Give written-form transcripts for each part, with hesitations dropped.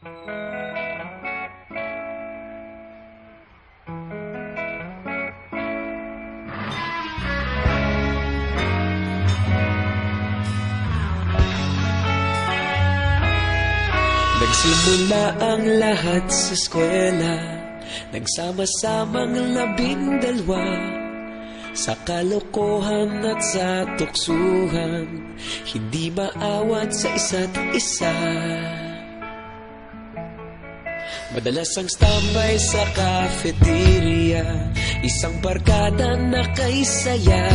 Nagsimula ang lahat sa eskwela, nagsama-samang 12 sa kalokohan at sa tuksuhan, hindi maawat sa isa't isa. Madalas ang standby sa cafeteria, isang barkada na kay saya.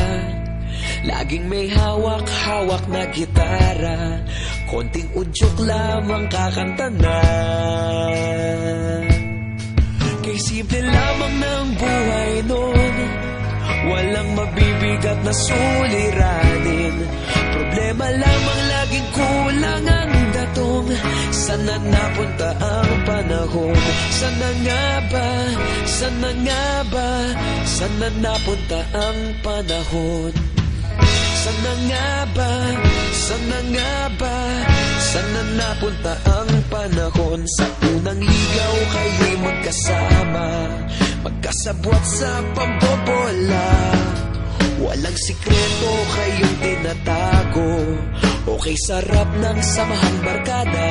Laging may hawak-hawak na gitara, konting udyok lamang kakanta na. Kay simple lamang ng buhay nun, walang mabibigat na suliranin. Problema lamang laging kulang ang datong. Sana napunta ang panahon? Sana nga ba? Sana nga ba? Sana napunta ang panahon? Sana nga ba? Sana nga ba? Sana napunta ang panahon? Sa unang ligaw kayo'y magkasama, magkasabwat sa pambobola. Walang sikreto kayong tinatago, okay sarap ng samahang barkada.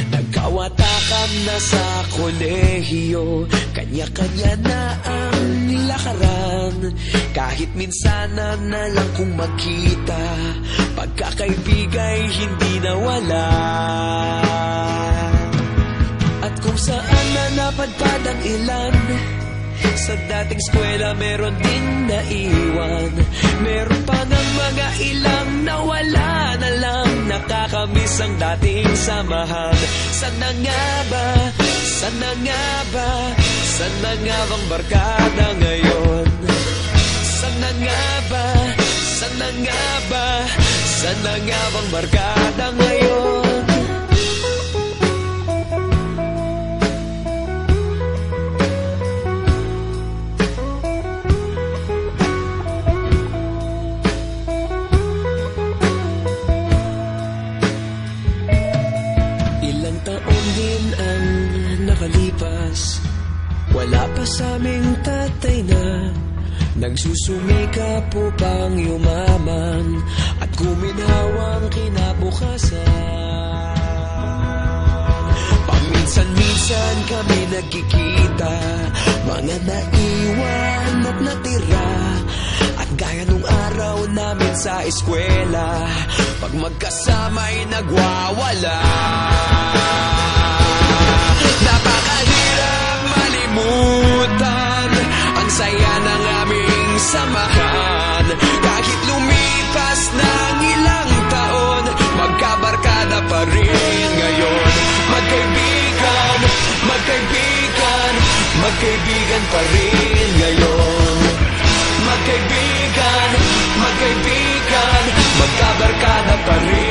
Nagkawatakan na sa kolehiyo, kanya-kanya na ang lakaran. Kahit minsana na lang kung magkita, pagkakaibigay hindi nawala. At kung saan na napadpad ang ilan, sa dating eskwela meron din naiwan. Meron pa ng mga ilang nawala na lang, nakakamiss ang dating samahan. Sana nga ba? Sana nga ba? Sana nga bang barkada ngayon? Sana nga ba? Sana nga ba? Sana nga bang barkada ngayon? Ilang taon din ang nakalipas, wala pa sa aming tatay na nagsusumikap upang yumaman at guminhawang kinabukasan. Paminsan-minsan kami nagkikita, mga naiwan at natira. At gaya nung araw namin sa eskwela, pag magkasama'y nagwawala. Napakahirap malimutan ang saya ng aming samahan. Kahit lumipas ng ilang taon, magkabarkada pa rin ngayon. Magkaibigan, magkaibigan, magkaibigan pa rin ngayon. Magkaibigan, magkaibigan, magkabarkada pa rin.